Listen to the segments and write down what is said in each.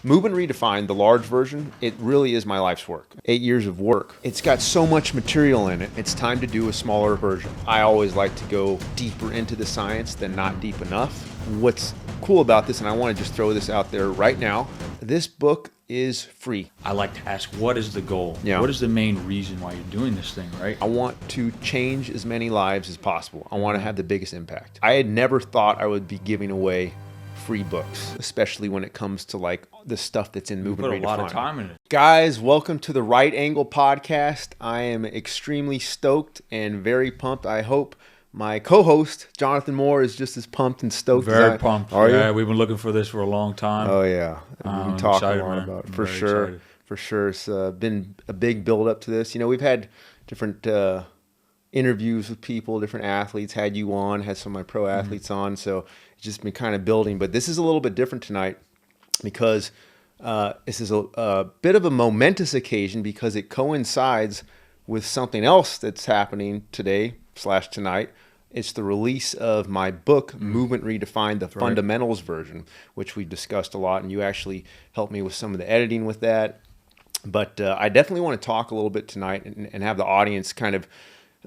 Movement Redefined, the large version, it really is my life's work. 8 years of work. It's got so much material in it. It's time to do a smaller version. I always like to go deeper into the science than not deep enough. What's cool about this, and I want to just throw this out there right now, this book is free. I like to ask, what is the goal? Yeah. What is the main reason why you're doing this thing, right? I want to change as many lives as possible. I want to have the biggest impact. I had never thought I would be giving away free books, especially when it comes to like the stuff that's in Movement Redefined. You put a lot of time in it. Guys, welcome to the Right Angle Podcast. I am extremely stoked and very pumped. I hope my co-host, Jonathan Moore, is just as pumped and stoked Very as I pumped. Are you? Yeah, we've been looking for this for a long time. Oh, yeah. We've been talking excited, a lot man. about it. I'm For very sure. excited. For sure. It's been a big build up to this. You know, we've had different interviews with people, different athletes, had you on, had some of my pro athletes on. So it's just been kind of building. But this is a little bit different tonight because this is a bit of a momentous occasion because it coincides with something else that's happening today/tonight. It's the release of my book, Movement Redefined, the Fundamentals version, which we discussed a lot, and you actually helped me with some of the editing with that. But I definitely want to talk a little bit tonight and have the audience kind of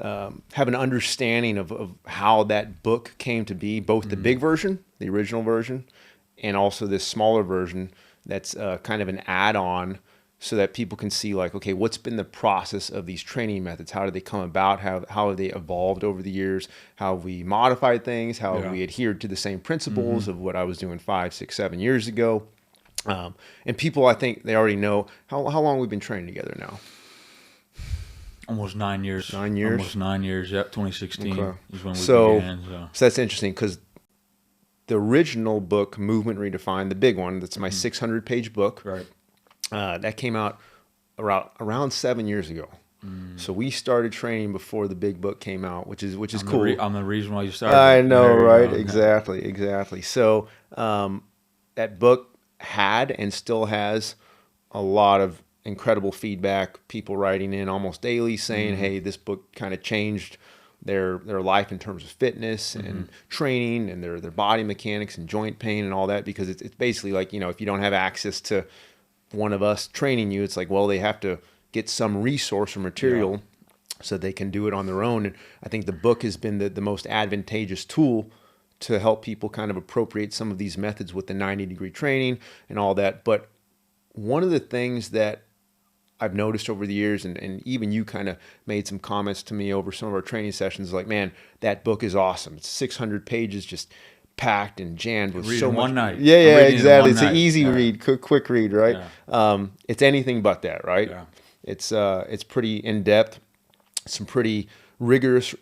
have an understanding of how that book came to be, both the big version, the original version, and also this smaller version that's kind of an add-on so that people can see like, okay, what's been the process of these training methods? How did they come about? How have they evolved over the years? How have we modified things? How have we adhered to the same principles of what I was doing 5, 6, 7 years ago? And people, I think they already know how long we've been training together now. Almost 9 years. 9 years? Almost 9 years. Yep, 2016 is when we began. So that's interesting because the original book, Movement Redefined, the big one, that's my 600-page book. Right. That came out around 7 years ago. So we started training before the big book came out, which is cool. I'm the reason why you started. I know, right? Go. Exactly. So that book had and still has a lot of incredible feedback. People writing in almost daily saying, "Hey, this book kind of changed their life in terms of fitness and training and their body mechanics and joint pain and all that." Because it's basically like, you know, if you don't have access to one of us training you, it's like, well, they have to get some resource or material so they can do it on their own. And I think the book has been the most advantageous tool to help people kind of appropriate some of these methods with the 90-degree training and all that. But one of the things that I've noticed over the years, and even you kind of made some comments to me over some of our training sessions, like, man, that book is awesome. It's 600 pages, just packed and jammed with so much. One night. Yeah, exactly. It's an easy read, quick read, right? Yeah. It's anything but that, right? Yeah. It's pretty in depth, some pretty rigorous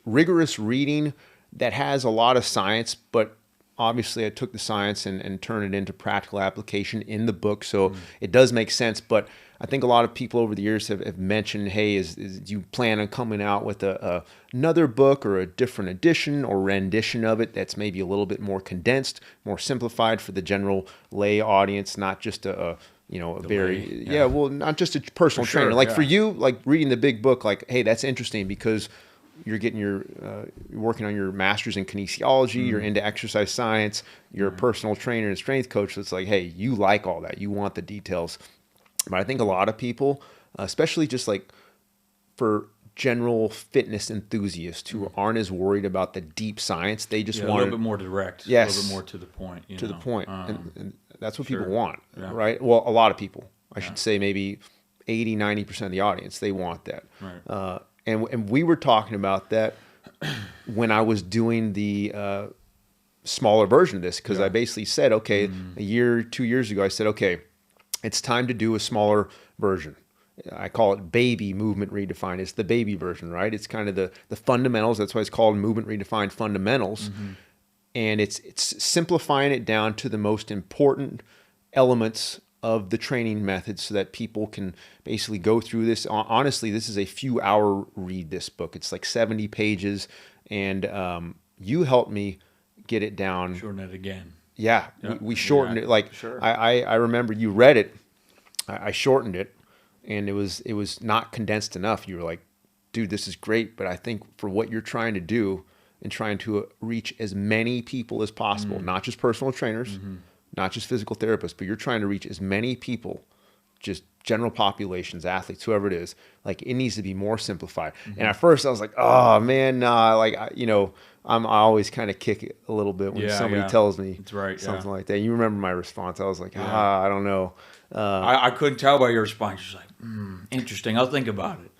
reading that has a lot of science, but obviously I took the science and turned it into practical application in the book, so it does make sense. But I think a lot of people over the years have mentioned, hey, do you plan on coming out with another book or a different edition or rendition of it that's maybe a little bit more condensed, more simplified for the general lay audience, not just not just a personal trainer. Like for you, like reading the big book, like, hey, that's interesting because you're getting you're working on your master's in kinesiology, you're into exercise science, you're a personal trainer and strength coach. So it's like, hey, you like all that. You want the details. But I think a lot of people, especially just like for general fitness enthusiasts who aren't as worried about the deep science, they just want a little bit more direct, yes, a little bit more to the point. The point. And that's what people want, yeah. right? Well, a lot of people. I should say maybe 80, 90% of the audience, they want that. Right. And we were talking about that when I was doing the smaller version of this, because I basically said, okay, 2 years ago, I said, okay, it's time to do a smaller version. I call it Baby Movement Redefined. It's the baby version, right? It's kind of the fundamentals. That's why it's called Movement Redefined Fundamentals. And it's simplifying it down to the most important elements of the training method so that people can basically go through this. Honestly, this is a few hour read, this book. It's like 70 pages. And you helped me get it down. Shorten it again. Yeah, we shortened it. Like I remember you read it. I shortened it, and it was not condensed enough. You were like, dude, this is great, but I think for what you're trying to do and trying to reach as many people as possible, not just personal trainers, not just physical therapists, but you're trying to reach as many people, just general populations, athletes, whoever it is. Like, it needs to be more simplified. And at first I was like, oh man, nah, like, I always kind of kick it a little bit when somebody tells me That's right, something like that. You remember my response? I was like, Yeah. I don't know. I couldn't tell by your response. You're like, interesting. I'll think about it.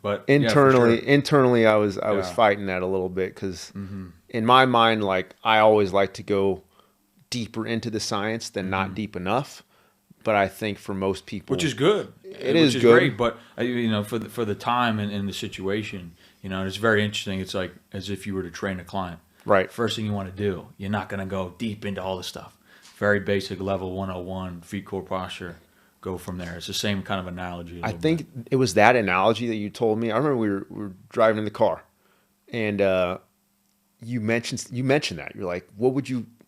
But yeah, for sure. Internally, I was fighting that a little bit because in my mind, like, I always like to go deeper into the science than not deep enough. But I think for most people, which is good. Which is good. Great. But for the time and the situation, it's very interesting. It's like as if you were to train a client. Right. First thing you want to do, you're not going to go deep into all the stuff. Very basic level 101, feet, core posture. Go from there. It's the same kind of analogy. I think it was that analogy that you told me. I remember we were driving in the car, and you mentioned that. You're like,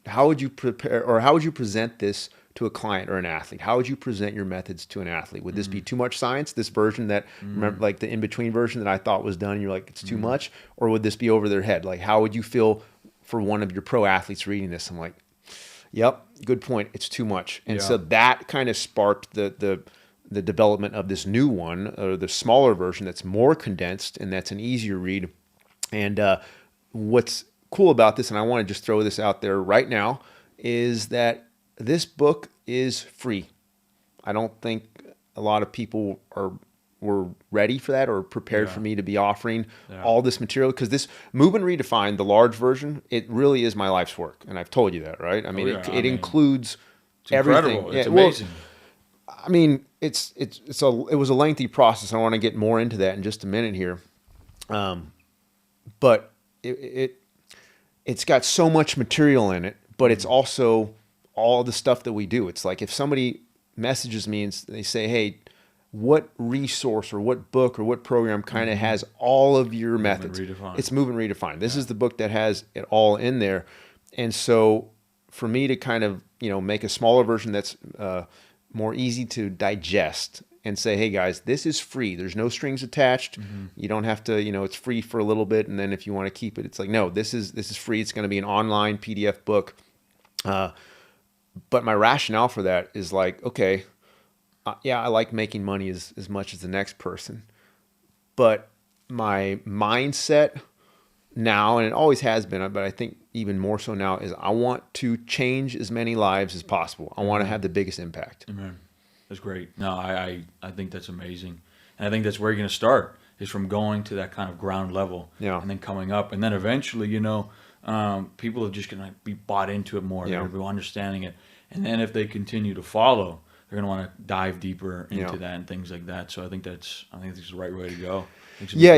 how would you prepare, or how would you present this to a client or an athlete? How would you present your methods to an athlete? Would this be too much science? This version that, remember, like the in-between version that I thought was done, and you're like, it's too much? Or would this be over their head? Like, how would you feel for one of your pro athletes reading this? I'm like, yep, good point. It's too much. And so that kind of sparked the development of this new one, or the smaller version that's more condensed and that's an easier read. And what's cool about this, and I want to just throw this out there right now, is that this book is free. I don't think a lot of people were ready for that or prepared for me to be offering all this material, because this Movement Redefined, the large version, it really is my life's work, and I've told you that, right? I mean, it includes everything. Incredible. It's amazing. Well, I mean, it was a lengthy process. I want to get more into that in just a minute here, but it's got so much material in it, but it's also all the stuff that we do. It's like if somebody messages me and they say, hey, what resource or what book or what program kind of has all of your methods? It's Movement Redefined. This is the book that has it all in there. And so for me to kind of, make a smaller version that's more easy to digest and say, hey guys, this is free. There's no strings attached. You don't have to, it's free for a little bit. And then if you want to keep it, it's like, no, this is free. It's going to be an online PDF book. But my rationale for that is like, okay, I like making money as much as the next person. But my mindset now, and it always has been, but I think even more so now, is I want to change as many lives as possible. I want to have the biggest impact. Amen. That's great. No, I think that's amazing. And I think that's where you're going to start, is from going to that kind of ground level and then coming up. And then eventually, people are just going to be bought into it more. They're going to be understanding it. And then if they continue to follow, they're going to want to dive deeper into that and things like that. So I think this is the right way to go. Yeah,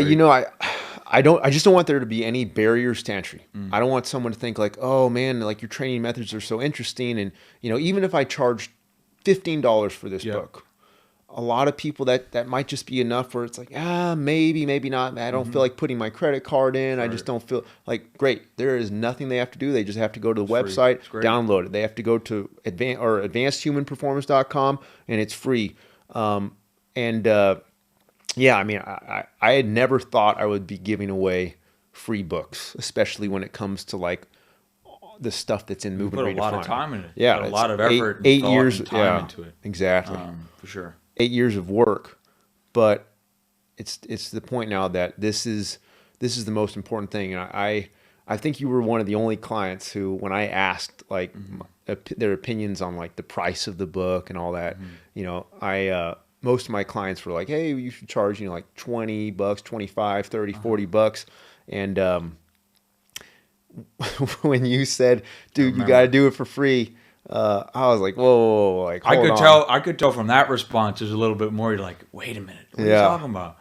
I just don't want there to be any barriers to entry. I don't want someone to think like, oh man, like your training methods are so interesting. And, even if I charge $15 for this book, a lot of people that might just be enough where it's like, maybe not. I don't feel like putting my credit card in. I just don't feel like, great. There is nothing they have to do. They just have to go to the website, download it. They have to go to advancedhumanperformance.com, and it's free. I mean, I had never thought I would be giving away free books, especially when it comes to like the stuff that's in Movement Redefined. Put a lot of time in it. Yeah, put a lot of effort, 8 years, and time into it. Exactly, for sure. 8 years of work, but it's the point now that this is the most important thing. And I think you were one of the only clients who, when I asked like their opinions on like the price of the book and all that, most of my clients were like, hey, you should charge, like $20, $25, $30, $40. And when you said, dude, you got to do it for free, I was like, whoa, like, I could tell from that response, there's a little bit more. You're like, wait a minute, what are you talking about?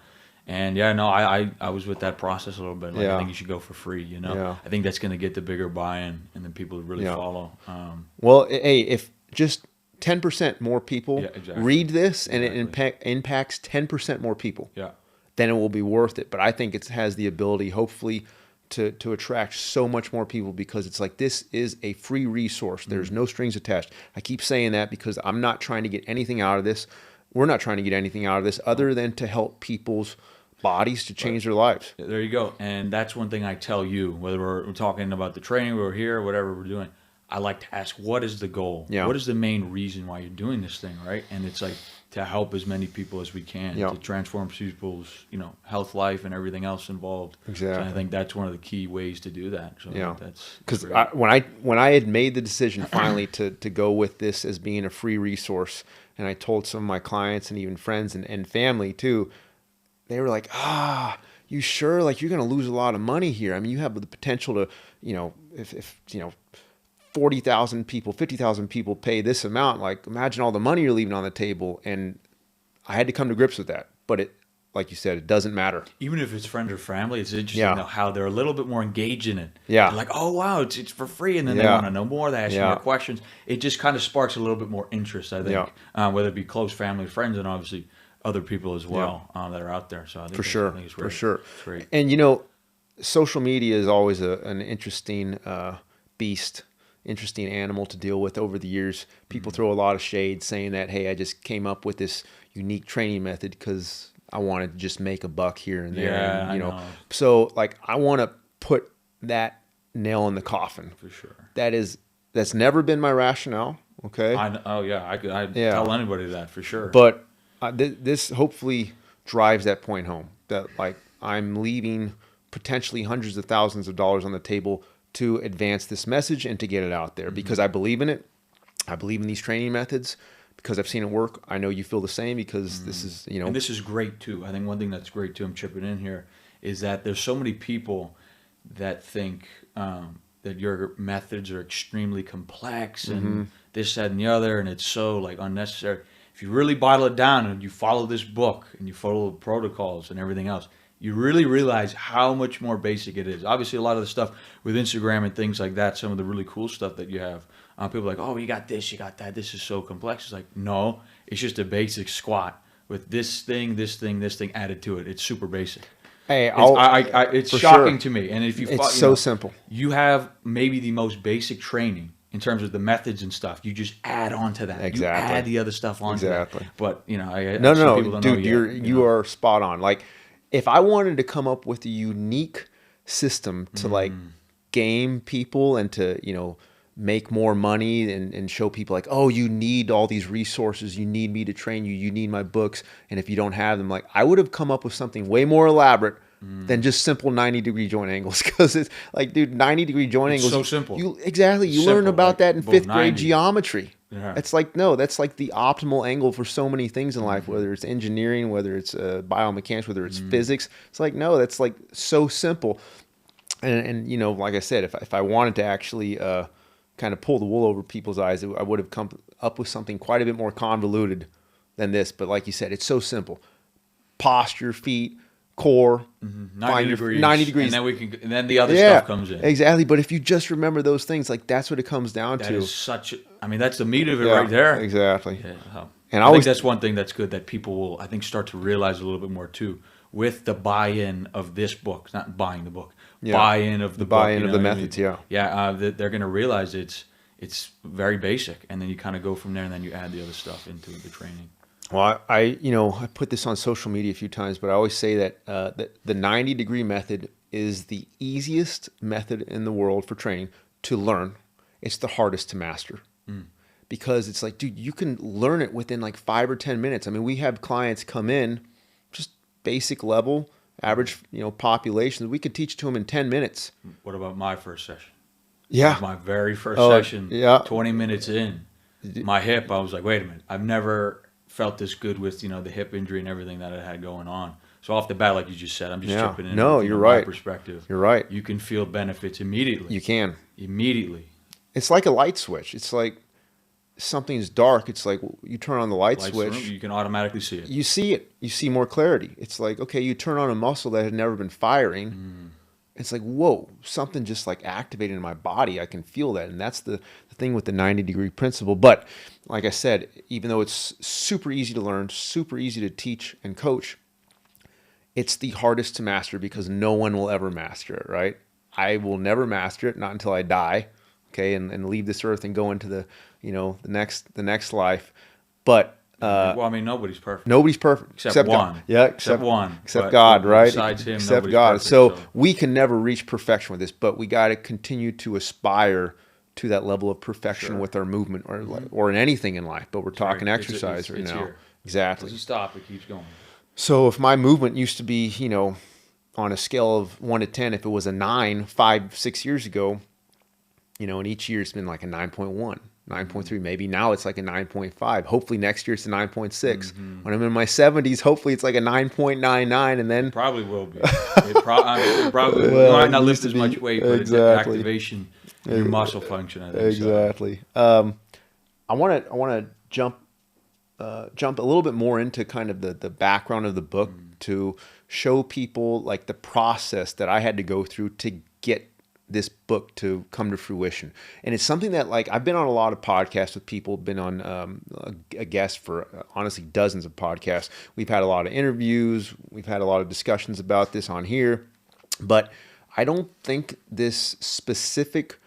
And I was with that process a little bit. Like, I think you should go for free, I think that's going to get the bigger buy-in, and then people really follow. Well, hey, if just 10% more people read this and it impacts 10% more people, then it will be worth it. But I think it has the ability, hopefully, to attract so much more people, because it's like, this is a free resource. There's no strings attached. I keep saying that because I'm not trying to get anything out of this. We're not trying to get anything out of this other than to help people's bodies to change their lives. There you go. And that's one thing I tell you, whether we're talking about the training, we're here, whatever we're doing. I like to ask, what is the goal? Yeah. What is the main reason why you're doing this thing, right? And it's like to help as many people as we can, Yeah. to transform people's, health, life, and everything else involved. Exactly. So I think that's one of the key ways to do that. So Yeah. that's Because great. when I had made the decision finally to go with this as being a free resource, and I told some of my clients and even friends and family too, they were like, you sure? Like, you're going to lose a lot of money here. I mean, you have the potential to, if 40,000 people, 50,000 people pay this amount, like, imagine all the money you're leaving on the table. And I had to come to grips with that. But it, like you said, it doesn't matter. Even if it's friends or family, it's interesting though, how they're a little bit more engaged in it. Yeah. They're like, oh, wow, it's for free. And then they want to know more. They ask you more questions. It just kind of sparks a little bit more interest, I think, whether it be close family, friends, and obviously other people as well that are out there. So I think For sure. I think it's great. For sure. It's great. And, social media is always an interesting beast, interesting animal to deal with over the years. People throw a lot of shade saying that, hey, I just came up with this unique training method because I wanted to just make a buck here and there. Yeah, and, I know. So, like, I want to put that nail in the coffin. For sure. That's never been my rationale, okay? I tell anybody that for sure. But this hopefully drives that point home, that, like, I'm leaving potentially hundreds of thousands of dollars on the table to advance this message and to get it out there because I believe in it. I believe in these training methods because I've seen it work. I know you feel the same because this is, And this is great too. I think one thing that's great too, I'm chipping in here, is that there's so many people that think that your methods are extremely complex and this, that, and the other, and it's so like unnecessary. If you really bottle it down and you follow this book and you follow the protocols and everything else, you really realize how much more basic it is. Obviously, a lot of the stuff with Instagram and things like that, some of the really cool stuff that you have, people are like, oh, you got this, you got that. This is so complex. It's like, no, it's just a basic squat with this thing added to it. It's super basic. Hey, it's shocking to me. And if it's so simple. You have maybe the most basic training in terms of the methods and stuff. You just add on to that. Exactly. You add the other stuff on to that. But, No, dude, you are spot on. Like, if I wanted to come up with a unique system to like game people and to, make more money and show people like, oh, you need all these resources. You need me to train you. You need my books. And if you don't have them, like, I would have come up with something way more elaborate than just simple 90-degree joint angles. Because it's like, dude, 90-degree joint angles. So simple. You learn about that in fifth grade geometry. Yeah. It's like, no, that's like the optimal angle for so many things in life, whether it's engineering, whether it's biomechanics, whether it's physics. It's like, no, that's like so simple. And like I said, if I wanted to actually kind of pull the wool over people's eyes, I would have come up with something quite a bit more convoluted than this. But like you said, it's so simple. Posture, feet, core, 90 degrees. 90 degrees. And then the other stuff comes in. Exactly. But if you just remember those things, like, that's what it comes down That to. is that's the meat of it right there. Exactly. Yeah. And I think that's one thing that's good that people will, I think, start to realize a little bit more too, with the buy-in of this book, not buying the book, buy-in of the book, buy-in of the methods. They're going to realize it's very basic, and then you kind of go from there, and then you add the other stuff into the training. Well, I put this on social media a few times, but I always say that the 90-degree method is the easiest method in the world for training to learn. It's the hardest to master. Because it's like, dude, you can learn it within like 5 or 10 minutes. I mean, we have clients come in, just basic level, average, populations. We could teach to them in 10 minutes. What about my first session? Yeah. My very first session, yeah. 20 minutes in, my hip, I was like, wait a minute. I've never felt this good with, the hip injury and everything that I had going on. So off the bat, like you just said, I'm just chipping in. No, you're right. My perspective. You're right. You can feel benefits immediately. You can. Immediately. It's like a light switch. It's like something's dark. It's like you turn on the light switch. You can automatically see it. You see it. You see more clarity. It's like, okay, you turn on a muscle that had never been firing. It's like, whoa, something just like activated in my body. I can feel that. And that's the thing with the 90-degree principle. But like I said, even though it's super easy to learn, super easy to teach and coach, it's the hardest to master because no one will ever master it, right? I will never master it, not until I die, okay, and leave this earth and go into the the next life. But nobody's perfect. Nobody's perfect except one. God. Yeah, except one. Except God, right? Besides him, except nobody's God. perfect, So we can never reach perfection with this, but we got to continue to aspire to that level of perfection with our movement or in anything in life, but we're talking exercise right now. Here. Exactly. It doesn't stop, it keeps going. So if my movement used to be, on a scale of 1 to 10, if it was a 9, 5, 6 years ago, and each year it's been like a 9.1, 9.3, maybe now it's like a 9.5. Hopefully next year it's a 9.6. When I'm in my 70s, hopefully it's like a 9.99, and then probably will be. It probably will. You might not lift as much weight, but it's activation in your muscle function. I think exactly. So. I want to jump a little bit more into kind of the background of the book to show people like the process that I had to go through to get this book to come to fruition. And it's something that, like, I've been on a lot of podcasts with people, been on a guest for honestly dozens of podcasts. We've had a lot of interviews. We've had a lot of discussions about this on here. But I don't think this specific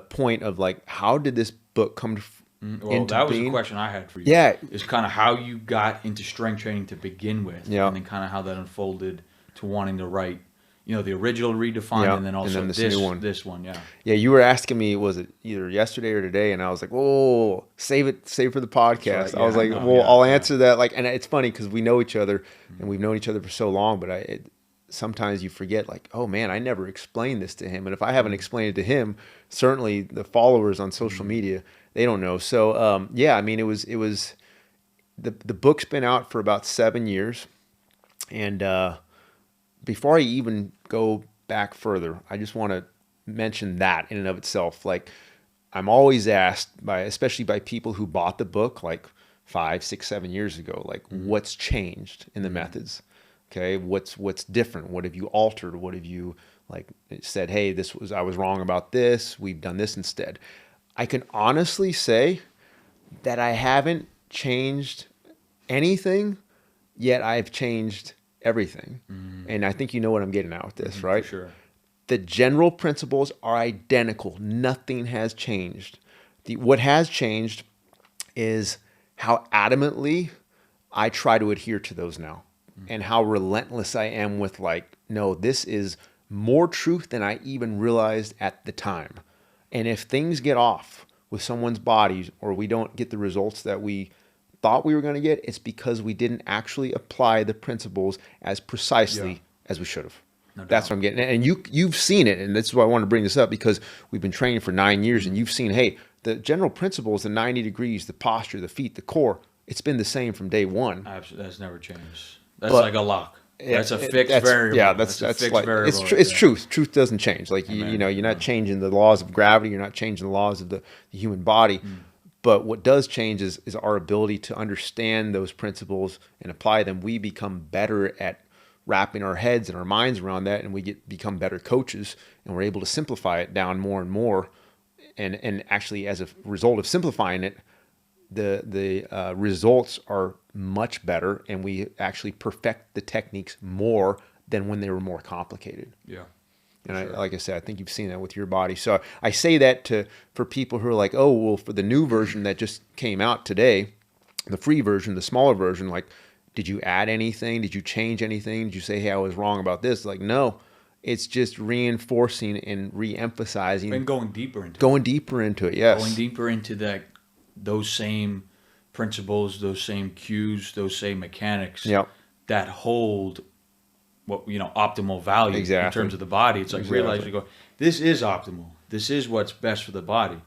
point of like, how did this book come to well, that was a question I had for you. Yeah. Is kind of how you got into strength training to begin with. Yeah. And then kind of how that unfolded to wanting to write, the original Redefined, and then also this new one. This one, yeah. Yeah, you were asking me, was it either yesterday or today? And I was like, "Oh, save it for the podcast." Right, yeah, I was like, I'll answer that. Like, and it's funny because we know each other and we've known each other for so long, but sometimes you forget, like, oh man, I never explained this to him. And if I haven't explained it to him, certainly the followers on social media, they don't know. So, yeah, I mean, it was the book's been out for about 7 years, and before I even go back further, I just want to mention that in and of itself. Like, I'm always asked especially by people who bought the book like 5, 6, 7 years ago, like, what's changed in the methods? Okay, what's different? What have you altered? What have you like said? Hey, I was wrong about this. We've done this instead. I can honestly say that I haven't changed anything, yet I've changed everything. And I think you know what I'm getting at with this, right? For sure. The general principles are identical. Nothing has changed. What has changed is how adamantly I try to adhere to those now, and how relentless I am with, like, no, this is more truth than I even realized at the time. And if things get off with someone's bodies, or we don't get the results that we thought we were going to get, it's because we didn't actually apply the principles as precisely as we should have. No doubt. That's what I'm getting at. And you've seen it, and that's why I want to bring this up, because we've been training for 9 years, and you've seen, hey, the general principles, the 90 degrees, the posture, the feet, the core, it's been the same from day one. Absolutely. That's never changed. That's like a lock. That's a fixed variable. Yeah, that's fixed like variable. It's truth. Truth doesn't change. Like, you're not changing the laws of gravity. You're not changing the laws of the human body. But what does change is our ability to understand those principles and apply them. We become better at wrapping our heads and our minds around that, and we become better coaches, and we're able to simplify it down more and more. And actually, as a result of simplifying it, the results are much better, and we actually perfect the techniques more than when they were more complicated. Yeah. And like I said, I think you've seen that with your body. So I say that for people who are like, oh, well, for the new version that just came out today, the free version, the smaller version, like, did you add anything? Did you change anything? Did you say, hey, I was wrong about this? Like, no, it's just reinforcing and re-emphasizing. And going deeper into it, yes. Going deeper into those same principles, those same cues, those same mechanics that hold optimal value in terms of the body. It's like realizing, this is optimal. This is what's best for the body.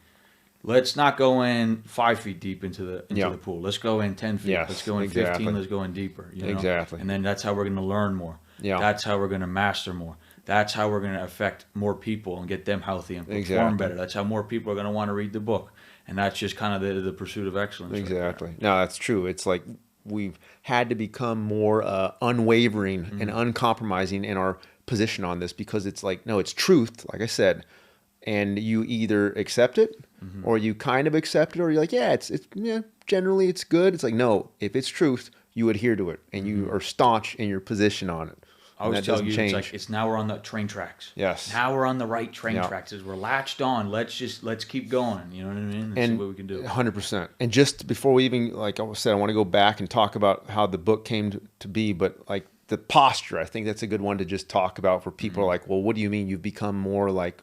Let's not go in 5 feet deep into the pool. Let's go in 10 feet. Yes, let's go in 15. Let's go in deeper. Exactly. And then that's how we're going to learn more. Yeah. That's how we're going to master more. That's how we're going to affect more people and get them healthy and perform better. That's how more people are going to want to read the book. And that's just kind of the pursuit of excellence. Exactly. Right. No, that's true. It's like we've had to become more unwavering and uncompromising in our position on this, because it's like, no, it's truth, like I said, and you either accept it or you kind of accept it, or you're like, generally it's good. It's like, no, if it's truth, you adhere to it, and you are staunch in your position on it. I always tell you, it's like, now we're on the train tracks. Yes. Now we're on the right train tracks. As we're latched on, let's keep going. You know what I mean? And see what we can do. 100%. And just before we even, like I said, I want to go back and talk about how the book came to be, but like the posture, I think that's a good one to just talk about for people. Like, well, what do you mean you've become more like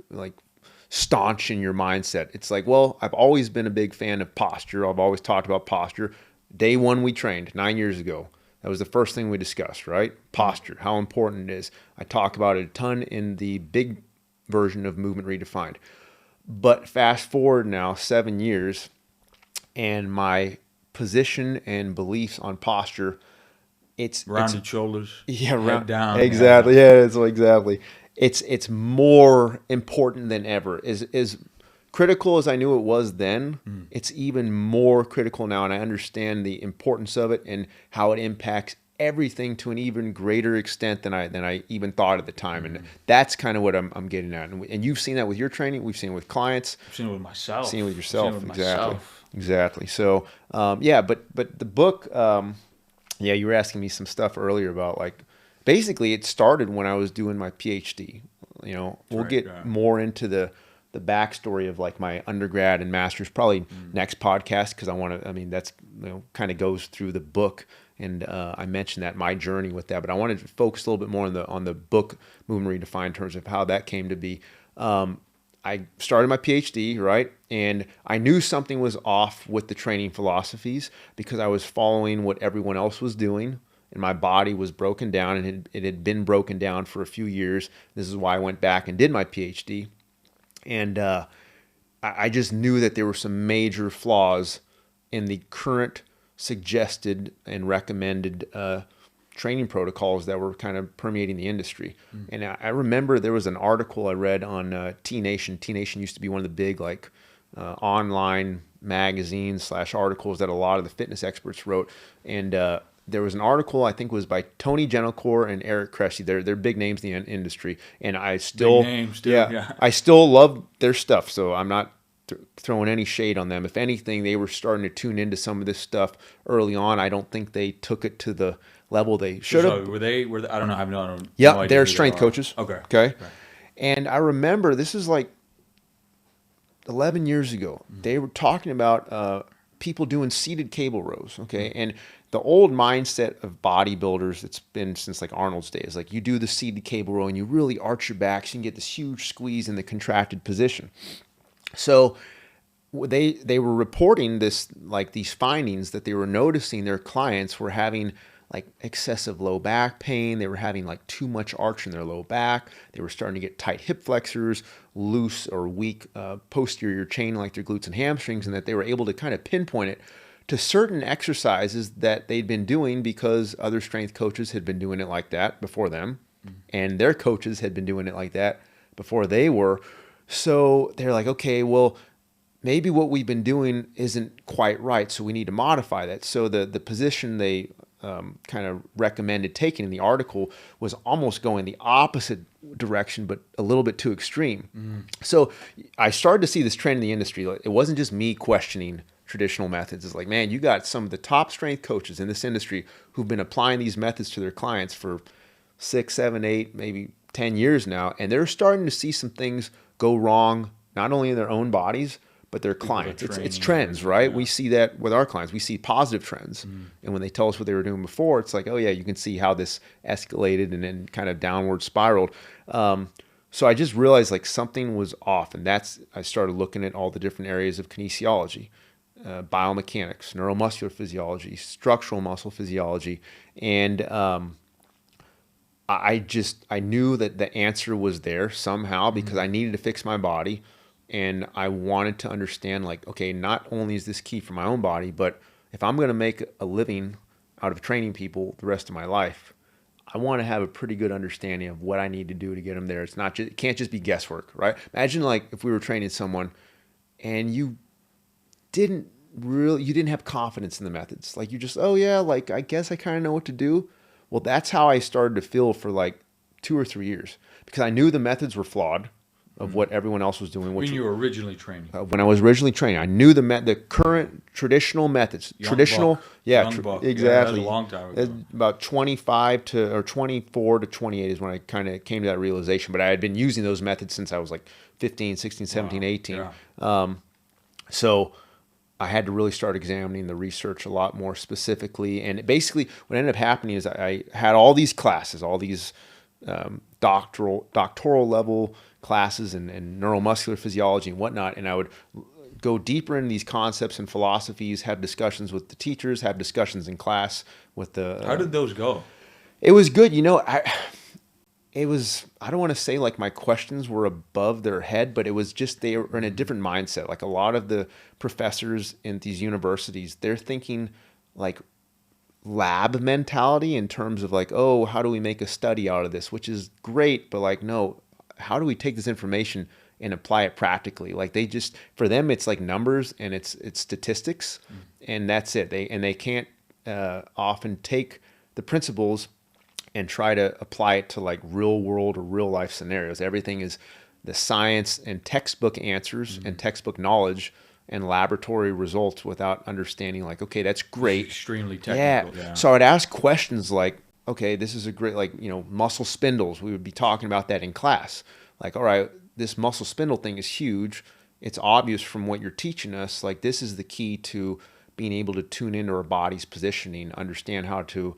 staunch in your mindset. It's like, well, I've always been a big fan of posture. I've always talked about posture. Day one we trained 9 years ago. That was the first thing we discussed, right? Posture, how important it is. I talk about it a ton in the big version of Movement Redefined. But fast forward now 7 years, and my position and beliefs on posture, it's rounded shoulders, head down, exactly, exactly. It's more important than ever. As critical as I knew it was then, it's even more critical now, and I understand the importance of it and how it impacts everything to an even greater extent than I even thought at the time. And that's kind of what I'm getting at. And you've seen that with your training. We've seen it with clients. I've seen it with myself. Seen it with yourself. With exactly. Myself. Exactly. So, but the book, you were asking me some stuff earlier about, like, basically it started when I was doing my PhD. We'll get more into the backstory of, like, my undergrad and master's probably next podcast, because that's kind of goes through the book, and I mentioned that my journey with that, but I wanted to focus a little bit more on the book Movement Redefined in terms of how that came to be. I started my PhD, right? And I knew something was off with the training philosophies because I was following what everyone else was doing, and my body was broken down, and it had been broken down for a few years. This is why I went back and did my PhD. And I just knew that there were some major flaws in the current suggested and recommended training protocols that were kind of permeating the industry. And I remember there was an article I read on T Nation. T Nation used to be one of the big, like, online magazines / articles that a lot of the fitness experts wrote. And there was an article, I think it was by Tony Gentilcore and Eric Cressy. They're big names in the industry, and I still, I still love their stuff. So I'm not throwing any shade on them. If anything, they were starting to tune into some of this stuff early on. I don't think they took it to the level they should have. So were they? I don't know. I have no idea. Yeah, they're strength coaches. Okay. Right. And I remember this is like 11 years ago. They were talking about people doing seated cable rows. Okay, and the old mindset of bodybuilders, it's been since, like, Arnold's days, like, you do the seated cable row and you really arch your back so you can get this huge squeeze in the contracted position. So they were reporting this, like, these findings that they were noticing their clients were having, like, excessive low back pain. They were having, like, too much arch in their low back. They were starting to get tight hip flexors, loose or weak posterior chain, like their glutes and hamstrings, and that they were able to kind of pinpoint it to certain exercises that they'd been doing because other strength coaches had been doing it like that before them, and their coaches had been doing it like that before they were. So they're like, okay, well, maybe what we've been doing isn't quite right, so we need to modify that. So the position they kind of recommended taking in the article was almost going the opposite direction, but a little bit too extreme. So I started to see this trend in the industry. It wasn't just me questioning traditional methods. It's like, man, you got some of the top strength coaches in this industry who've been applying these methods to their clients for 6, 7, 8, maybe 10 years now, and they're starting to see some things go wrong, not only in their own bodies, but their clients. It's trends, right? Yeah. We see that with our clients. We see positive trends. And when they tell us what they were doing before, it's like, oh yeah, you can see how this escalated and then kind of downward spiraled. So I just realized, like, something was off, and I started looking at all the different areas of kinesiology, biomechanics, neuromuscular physiology, structural muscle physiology, and I knew that the answer was there somehow because I needed to fix my body, and I wanted to understand, like, okay, not only is this key for my own body, but if I'm going to make a living out of training people the rest of my life, I want to have a pretty good understanding of what I need to do to get them there. It can't just be guesswork, right? Imagine, like, if we were training someone and you didn't have confidence in the methods. Like, you just, oh yeah, like, I guess I kind of know what to do. Well, that's how I started to feel for like 2 or 3 years, because I knew the methods were flawed of what everyone else was doing. When you were originally training? When I was originally training, I knew the current traditional methods. Young buck. Exactly. Yeah, that was a long time ago. About 24 to 28 is when I kind of came to that realization. But I had been using those methods since I was like 15, 16, 17, 18. Yeah. So I had to really start examining the research a lot more specifically. And basically what ended up happening is I had all these classes, all these doctoral level classes and neuromuscular physiology and whatnot. And I would go deeper into these concepts and philosophies, have discussions with the teachers, have discussions in class with the. How did those go? It was good. I don't want to say like my questions were above their head, but it was just they were in a different mindset. Like a lot of the professors in these universities, they're thinking like lab mentality in terms of like, oh, how do we make a study out of this, which is great, but like, no, how do we take this information and apply it practically? Like they just, for them, it's like numbers and it's statistics, and that's it. They can't often take the principles and try to apply it to like real world or real life scenarios. Everything is the science and textbook answers and textbook knowledge and laboratory results without understanding like, okay, that's great. It's extremely technical. Yeah. So I'd ask questions like, okay, this is a great, like, muscle spindles. We would be talking about that in class. Like, all right, this muscle spindle thing is huge. It's obvious from what you're teaching us. Like, this is the key to being able to tune into our body's positioning, understand how to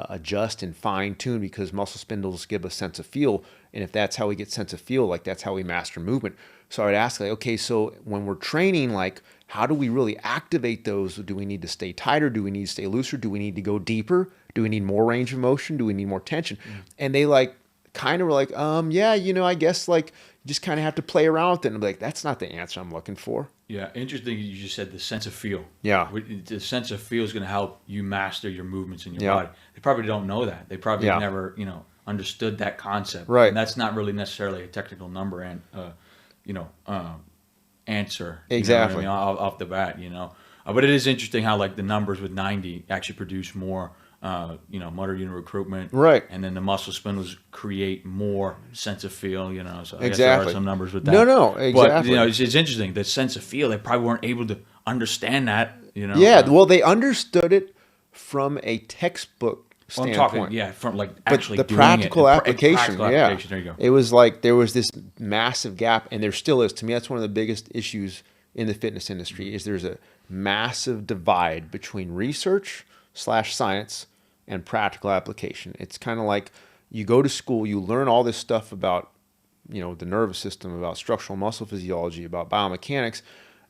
adjust and fine tune, because muscle spindles give us sense of feel. And if that's how we get sense of feel, like that's how we master movement. So I would ask like, okay, so when we're training, like how do we really activate those? Do we need to stay tighter? Do we need to stay looser? Do we need to go deeper? Do we need more range of motion? Do we need more tension? And they like kind of were like, yeah, I guess like you just kind of have to play around with it. And I'm like, that's not the answer I'm looking for. Yeah, interesting. You just said the sense of feel. Yeah. The sense of feel is going to help you master your movements in your body. They probably don't know that. They probably never, understood that concept. Right. And that's not really necessarily a technical number and, answer. Exactly. Off the bat, But it is interesting how like the numbers with 90 actually produce more, motor unit recruitment. Right. And then the muscle spindles create more sense of feel, So I guess Exactly. there are some numbers with that. No, exactly. But, it's interesting. The sense of feel, they probably weren't able to understand that, Yeah, well, they understood it from a textbook standpoint. I'm talking, from like actually but the doing practical it. application, Application, there you go. It was like there was this massive gap, and there still is. To me, that's one of the biggest issues in the fitness industry is there's a massive divide between research/science and practical application. It's kind of like you go to school, you learn all this stuff about, the nervous system, about structural muscle physiology, about biomechanics,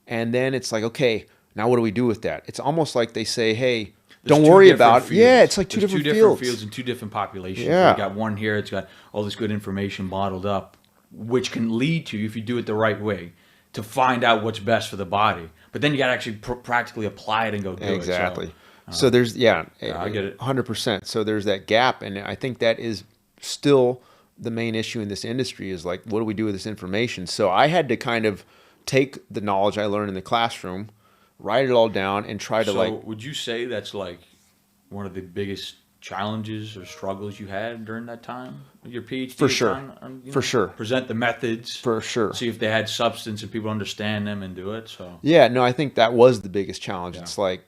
and then it's like, okay, now what do we do with that? It's almost like they say, hey, don't worry about it. Yeah, it's like two different fields and two different populations. Yeah. You got one here, it's got all this good information bottled up, which can lead to, if you do it the right way, to find out what's best for the body. But then you got to actually practically apply it and go do it. Exactly. So there's, I get it. 100%. So there's that gap, and I think that is still the main issue in this industry is like, what do we do with this information? So I had to kind of take the knowledge I learned in the classroom, write it all down, and try to So would you say that's like one of the biggest challenges or struggles you had during that time, your PhD? For sure. Time, For sure. Present the methods. For sure. See if they had substance and people understand them and do it. So yeah, no, I think that was the biggest challenge. Yeah. It's like,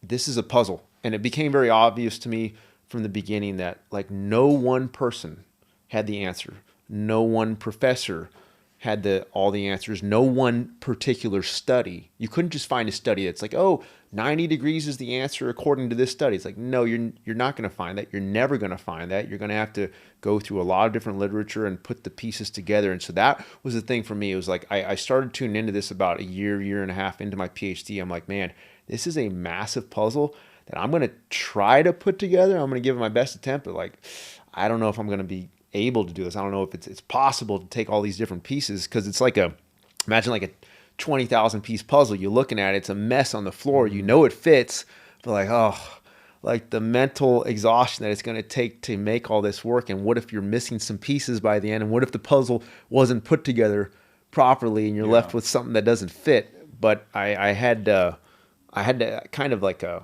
this is a puzzle. And it became very obvious to me from the beginning that like no one person had the answer. No one professor had all the answers. No one particular study. You couldn't just find a study that's like, 90 degrees is the answer according to this study. It's like, no, you're not going to find that. You're never going to find that. You're going to have to go through a lot of different literature and put the pieces together. And so that was the thing for me. It was like, I started tuning into this about a year and a half into my PhD. I'm like, man, this is a massive puzzle that I'm going to try to put together. I'm going to give it my best attempt, but like, I don't know if I'm going to be able to do this. I don't know if it's possible to take all these different pieces, because it's like imagine like a 20,000 piece puzzle. You're looking at it, it's a mess on the floor. You know it fits, but like the mental exhaustion that it's going to take to make all this work. And what if you're missing some pieces by the end? And what if the puzzle wasn't put together properly and you're left with something that doesn't fit? But I had to kind of like a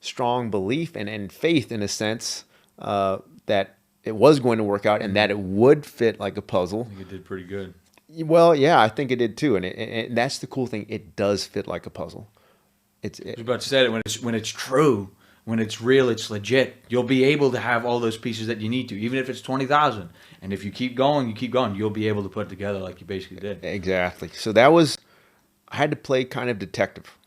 strong belief and faith in a sense that it was going to work out and that it would fit like a puzzle. I think it did pretty good. Well, yeah, I think it did too. And that's the cool thing. It does fit like a puzzle. I was about to say that when it's true, when it's real, it's legit. You'll be able to have all those pieces that you need to, even if it's 20,000. And if you keep going, you'll be able to put it together like you basically did. Exactly. So I had to play kind of detective.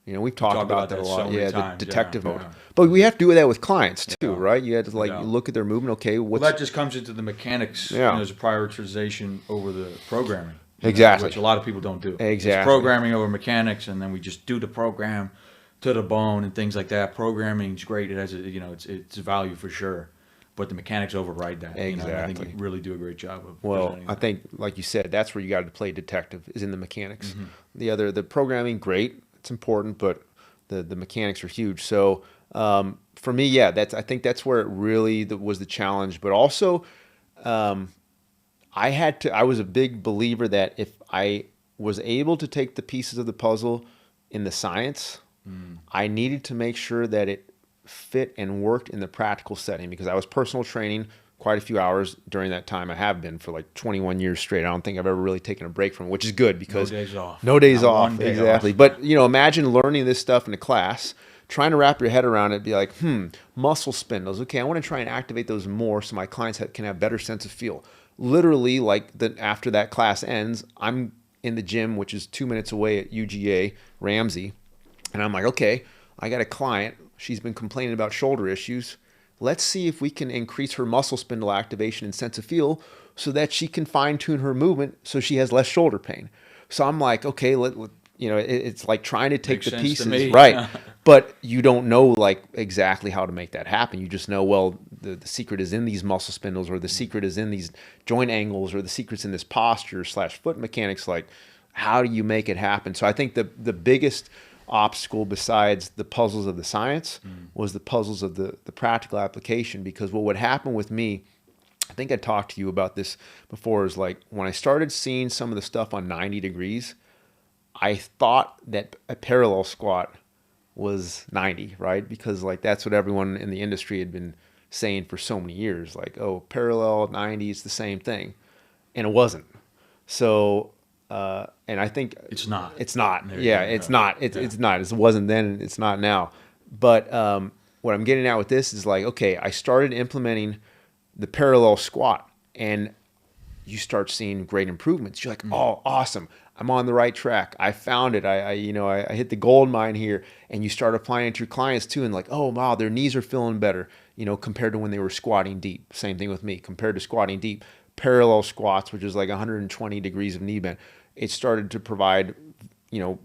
We've We talked talk about about that a that lot. so many Yeah, the times. detective Yeah, mode. yeah. But we have to do that with clients too, Yeah. right? You have to Yeah. look at their movement. Okay, Well, what's that just comes into the mechanics, yeah, as a prioritization over the programming, which exactly, a lot of people don't do. It's exactly, programming over mechanics, and then we just do the program to the bone and things like that. Programming is great; it has it's value for sure, but the mechanics override that. And I think you exactly. really do a great job of Well, presenting I that. think, like you said, that's where you got to play detective is in the mechanics. Hmm. The programming, great, it's important, but the mechanics are huge. So for me, yeah, I think that's where it really was the challenge. But also, um, I was a big believer that if I was able to take the pieces of the puzzle in the science, I needed to make sure that it fit and worked in the practical setting because I was personal training quite a few hours during that time. I have been for like 21 years straight. I don't think I've ever really taken a break from it, which is good No because days off. no days Not one off. day Exactly. off. But, imagine learning this stuff in a class, trying to wrap your head around it, be like, muscle spindles. Okay, I want to try and activate those more so my clients can have better sense of feel. Literally, after that class ends, I'm in the gym, which is 2 minutes away at UGA Ramsey, and I'm like, okay, I got a client. She's been complaining about shoulder issues. Let's see if we can increase her muscle spindle activation and sense of feel so that she can fine tune her movement so she has less shoulder pain. So I'm like, okay, it's like trying to take Makes the sense to pieces, me. right? But you don't know like exactly how to make that happen. You just know, well, the secret is in these muscle spindles, or the secret is in these joint angles, or the secret's in this posture / foot mechanics. Like, how do you make it happen? So I think the biggest obstacle besides the puzzles of the science was the puzzles of the practical application, because what would happen with me, I think I talked to you about this before, is like when I started seeing some of the stuff on 90 degrees, I thought that a parallel squat was 90, right? Because like that's what everyone in the industry had been saying for so many years, like, oh, parallel 90 is the same thing, and it wasn't. So and I think It's not. it's not. There you Yeah, go. it's Yeah. not. It's not. It wasn't then. It's not now. But what I'm getting at with this is like, okay, I started implementing the parallel squat, and you start seeing great improvements. You're like, oh, awesome. I'm on the right track. I found it. I hit the gold mine here. And you start applying it to your clients too. And like, oh, wow, their knees are feeling better, compared to when they were squatting deep. Same thing with me. Compared to squatting deep, parallel squats, which is like 120 degrees of knee bend, it started to provide,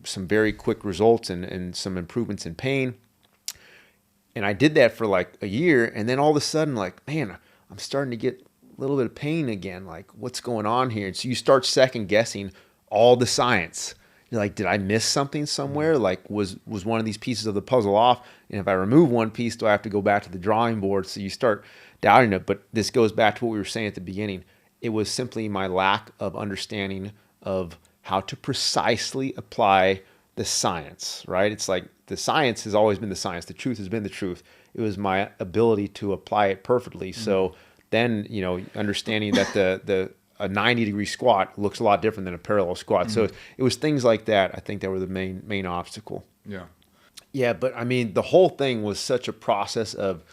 some very quick results and some improvements in pain. And I did that for like a year. And then all of a sudden, like, man, I'm starting to get a little bit of pain again. Like, what's going on here? And so you start second guessing all the science. You're like, did I miss something somewhere? Like, was one of these pieces of the puzzle off? And if I remove one piece, do I have to go back to the drawing board? So you start doubting it. But this goes back to what we were saying at the beginning. It was simply my lack of understanding of how to precisely apply the science, right? It's like the science has always been the science. The truth has been the truth. It was my ability to apply it perfectly. So then, understanding that a 90-degree squat looks a lot different than a parallel squat. So it was things like that, I think, that were the main obstacle. Yeah. Yeah, but I mean, the whole thing was such a process of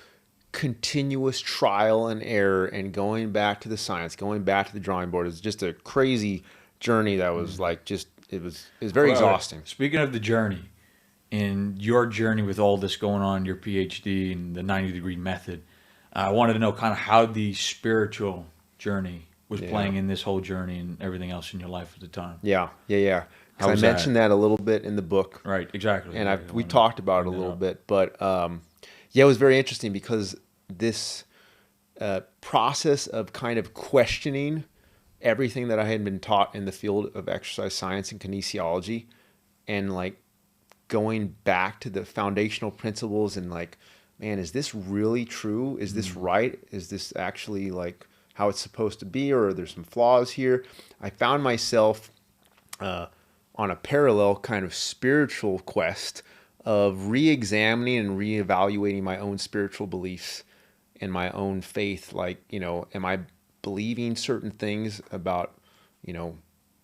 continuous trial and error and going back to the science, going back to the drawing board. It was just a crazy journey that was like it was very exhausting. Speaking of the journey, and your journey with all this going on, your PhD and the 90-degree method, I wanted to know kind of how the spiritual journey was playing in this whole journey and everything else in your life at the time. Yeah. How I was mentioned that a little bit in the book, Right, exactly. and I we wanted talked to about it a bring that little up. bit. But yeah, it was very interesting because this process of kind of questioning everything that I had been taught in the field of exercise science and kinesiology, and like going back to the foundational principles and like, man, is this really true? Is this right? Is this actually like how it's supposed to be, or are there some flaws here? I found myself on a parallel kind of spiritual quest of re-examining and re-evaluating my own spiritual beliefs and my own faith. Like, am I believing certain things about,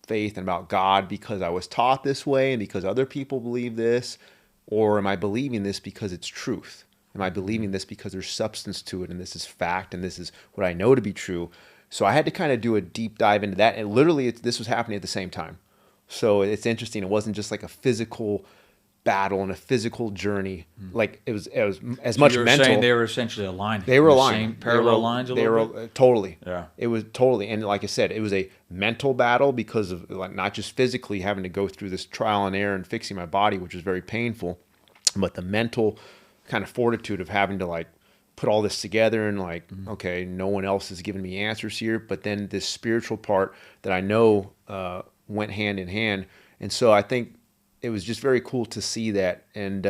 faith and about God because I was taught this way and because other people believe this? Or am I believing this because it's truth? Am I believing this because there's substance to it and this is fact and this is what I know to be true? So I had to kind of do a deep dive into that. And literally, this was happening at the same time. So it's interesting. It wasn't just like a physical battle and a physical journey. Like it was as So much you're mental. saying they were essentially aligning. They were The aligned. same parallel lines a They little were bit? totally. Yeah. It was totally, and like I said, it was a mental battle because of like not just physically having to go through this trial and error and fixing my body, which was very painful, but the mental kind of fortitude of having to like put all this together and like, okay, no one else is giving me answers here, but then this spiritual part that I know went hand in hand, and so I think it was just very cool to see that, and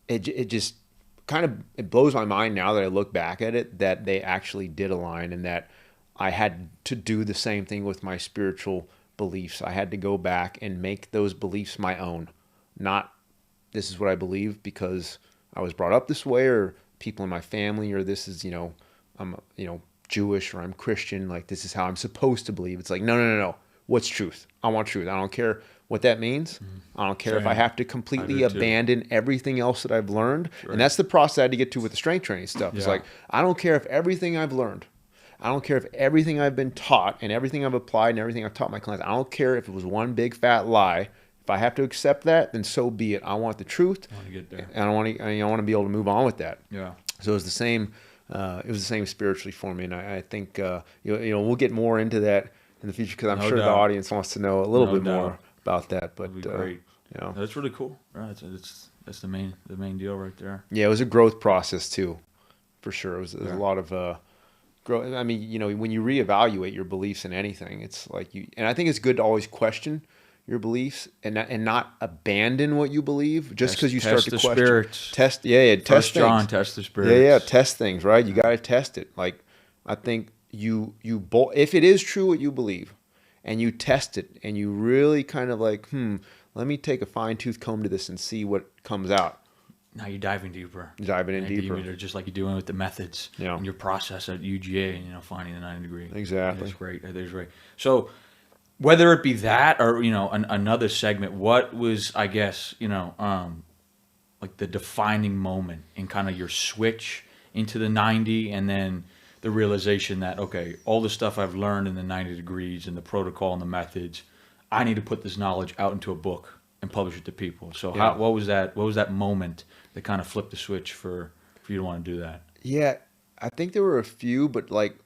it just kind of it blows my mind now that I look back at it that they actually did align and that I had to do the same thing with my spiritual beliefs. I had to go back and make those beliefs my own, not this is what I believe because I was brought up this way or people in my family or this is, I'm, Jewish or I'm Christian. Like this is how I'm supposed to believe. It's like, no. What's truth? I want truth. I don't care what that means. I don't care if I have to completely abandon everything else that I've learned. Right. And that's the process I had to get to with the strength training stuff. It's like, I don't care if everything I've learned, I don't care if everything I've been taught and everything I've applied and everything I've taught my clients, I don't care if it was one big fat lie. If I have to accept that, then so be it. I want the truth. I want to get there. And I want to be able to move on with that. Yeah. So it was the same. It was the same spiritually for me, and I think we'll get more into that in the future because I'm sure the audience wants to know a little bit more about that. But great. That's really cool. Right. That's the main deal right there. Yeah, it was a growth process too, for sure. It was a lot of growth. I mean, when you reevaluate your beliefs in anything, it's like and I think it's good to always question your beliefs and not abandon what you believe just because you start to question. Spirits. Test First things. John, test the spirits. Yeah, test things, right? You got to test it. Like I think if it is true what you believe and you test it and you really kind of like, let me take a fine-tooth comb to this and see what comes out. Now you're diving deeper. Diving in deeper. Just like you're doing with the methods and your process at UGA and, finding the 90 degree. Exactly. That's great. That is great. So whether it be that or, another segment, what was, I guess, like the defining moment in kind of your switch into the 90 and then the realization that, okay, all the stuff I've learned in the 90 degrees and the protocol and the methods, I need to put this knowledge out into a book and publish it to people. So what was that moment that kind of flipped the switch for you to want to do that? Yeah, I think there were a few, but like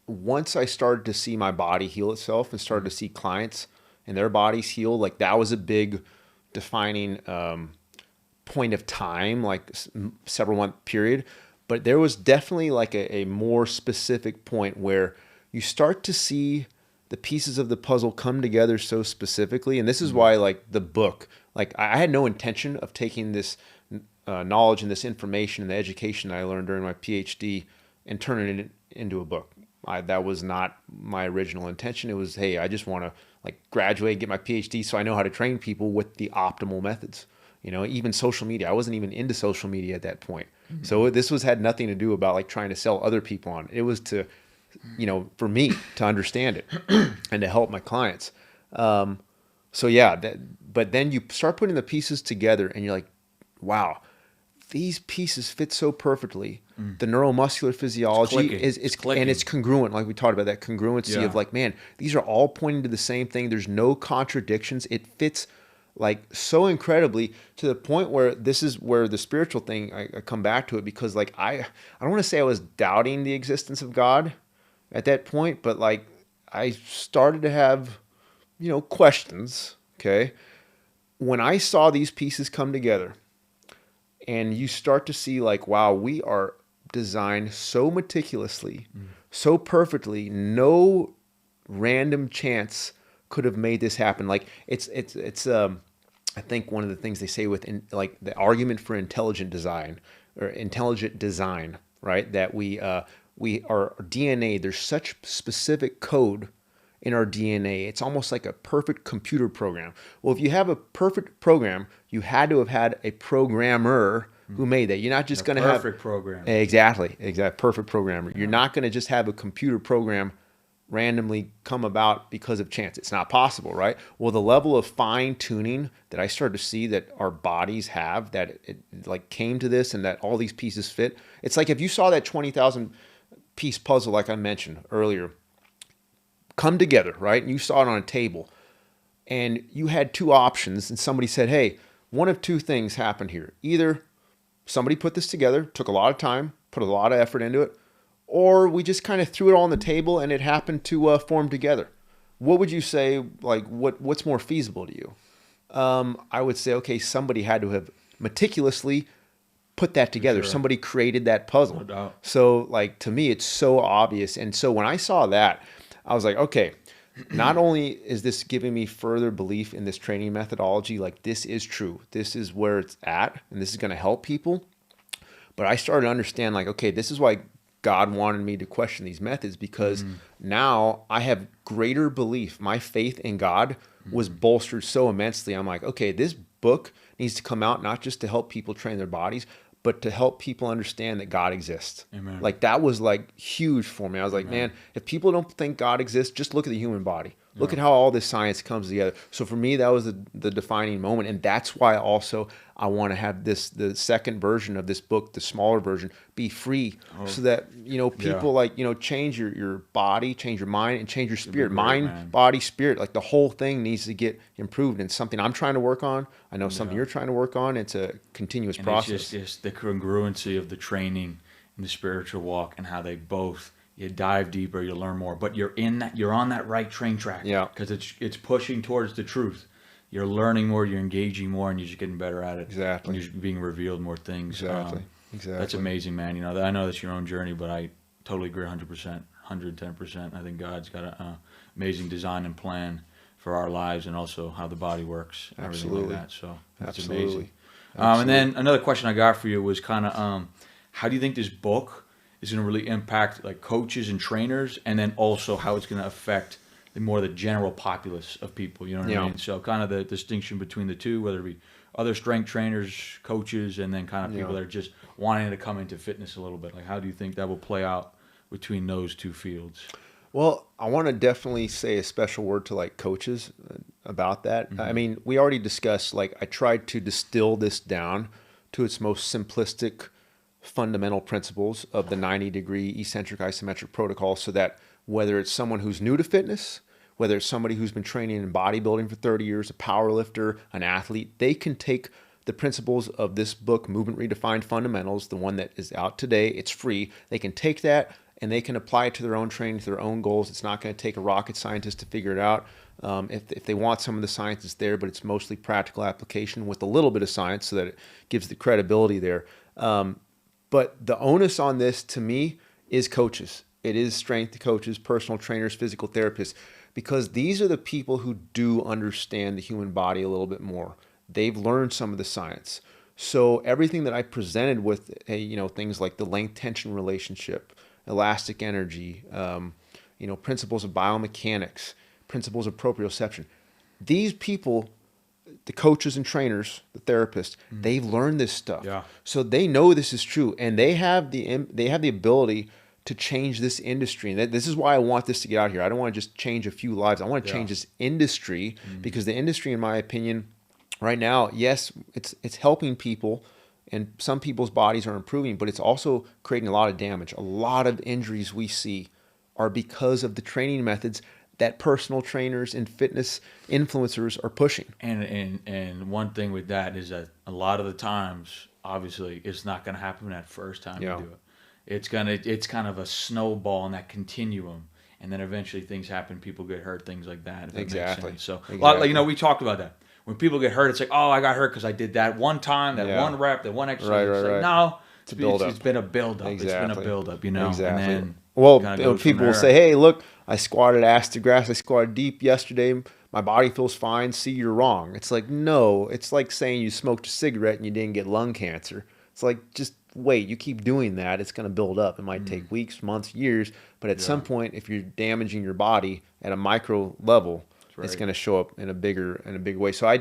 once I started to see my body heal itself and started to see clients and their bodies heal, like that was a big defining point of time, like several month period. But there was definitely like a more specific point where you start to see the pieces of the puzzle come together so specifically. And this is why like the book, like I had no intention of taking this knowledge and this information and the education that I learned during my PhD and turning it into a book. That was not my original intention. It was, hey, I just want to like graduate, get my PhD so I know how to train people with the optimal methods. Even social media. I wasn't even into social media at that point. Mm-hmm. So this had nothing to do about like trying to sell other people on it. It was to, for me to understand it and to help my clients. But then you start putting the pieces together and you're like, wow, these pieces fit so perfectly. The neuromuscular physiology is clicking. And it's congruent. Like we talked about that congruency of like, man, these are all pointing to the same thing. There's no contradictions. It fits like so incredibly to the point where this is where the spiritual thing, I come back to it because like, I don't want to say I was doubting the existence of God at that point, but like I started to have, questions. Okay. When I saw these pieces come together and you start to see like, wow, we are designed so meticulously, so perfectly, no random chance could have made this happen. Like it's I think one of the things they say with like the argument for intelligent design, right? That we our DNA, there's such specific code in our DNA. It's almost like a perfect computer program. Well, if you have a perfect program, you had to have had a programmer who made that. You're not just going to have perfect program. Exactly. Perfect programmer. You're not going to just have a computer program randomly come about because of chance. It's not possible, right? Well, the level of fine tuning that I started to see that our bodies have, that it like came to this and that all these pieces fit. It's like if you saw that 20,000 piece puzzle, like I mentioned earlier, come together, right? And you saw it on a table and you had two options and somebody said, hey, one of two things happened here. Either somebody put this together, took a lot of time, put a lot of effort into it, or we just kind of threw it all on the table and it happened to form together. What would you say, like, what's more feasible to you? I would say, okay, somebody had to have meticulously put that together. Sure. Somebody created that puzzle. No doubt. So, like, to me, it's so obvious. And so when I saw that, I was like, okay, not only is this giving me further belief in this training methodology, like this is true, this is where it's at, and this is going to help people. But I started to understand, like, okay, this is why God wanted me to question these methods, because now I have greater belief. My faith in God was bolstered so immensely. I'm like, okay, this book needs to come out not just to help people train their bodies, but to help people understand that God exists. Amen. Like that was like huge for me. I was like, man, if people don't think God exists, just look at the human body. Look at how all this science comes together. So for me, that was the defining moment. And that's why also I want to have the second version of this book, the smaller version, be free so that, people like, change your body, change your mind, and change your spirit. Mind, body, spirit. Like the whole thing needs to get improved. And something I'm trying to work on. I know something you're trying to work on. It's a continuous process. It's just the congruency of the training and the spiritual walk and how they both... You dive deeper, you learn more, but you're on that right train track. Yeah. Because it's pushing towards the truth. You're learning more, you're engaging more, and you're just getting better at it. Exactly. And you're being revealed more things. Exactly. That's amazing, man. I know that's your own journey, but I totally agree 100%, 110%. I think God's got an amazing design and plan for our lives and also how the body works. And Absolutely. Everything like that. So that's Absolutely. amazing. And then another question I got for you was kind of, how do you think this book is going to really impact like coaches and trainers, and then also how it's going to affect the general populace of people, you know what I mean? So kind of the distinction between the two, whether it be other strength trainers, coaches, and then kind of people that are just wanting to come into fitness a little bit. Like, how do you think that will play out between those two fields? Well, I want to definitely say a special word to like coaches about that. I mean, we already discussed, like, I tried to distill this down to its most simplistic fundamental principles of the 90-degree eccentric isometric protocol, so that whether it's someone who's new to fitness, whether it's somebody who's been training in bodybuilding for 30 years, a power lifter, an athlete, they can take the principles of this book, Movement Redefined Fundamentals, the one that is out today. It's free. They can take that and they can apply it to their own training, to their own goals. It's not going to take a rocket scientist to figure it out. If they want some of the science, it's there, but it's mostly practical application with a little bit of science so that it gives the credibility there. But the onus on this, to me, is coaches. It is strength coaches, personal trainers, physical therapists, because these are the people who do understand the human body a little bit more. They've learned some of the science. So everything that I presented with, things like the length-tension relationship, elastic energy, principles of biomechanics, principles of proprioception, these people, the coaches and trainers, the therapists, they've learned this stuff. Yeah. So they know this is true, and they have the ability to change this industry. And this is why I want this to get out here. I don't want to just change a few lives. I want to change this industry, because the industry, in my opinion, right now, yes, it's helping people, and some people's bodies are improving, but it's also creating a lot of damage. A lot of injuries we see are because of the training methods that personal trainers and fitness influencers are pushing. And one thing with that is that a lot of the times, obviously, it's not going to happen that first time you do it. It's kind of a snowball in that continuum, and then eventually things happen, people get hurt, things like that. If Exactly. That makes sense. So, we talked about that. When people get hurt, it's like, oh, I got hurt because I did that one time, that one rep, that one exercise. Right. No, it's been a build-up. Exactly. It's been a build-up, Exactly. And then well, people will say, hey, look, I squatted ass to grass. I squatted deep yesterday. My body feels fine. See, you're wrong. It's like, no. It's like saying you smoked a cigarette and you didn't get lung cancer. It's like, just wait. You keep doing that, it's going to build up. It might take weeks, months, years. But at some point, if you're damaging your body at a micro level, it's going to show up in a bigger way. So I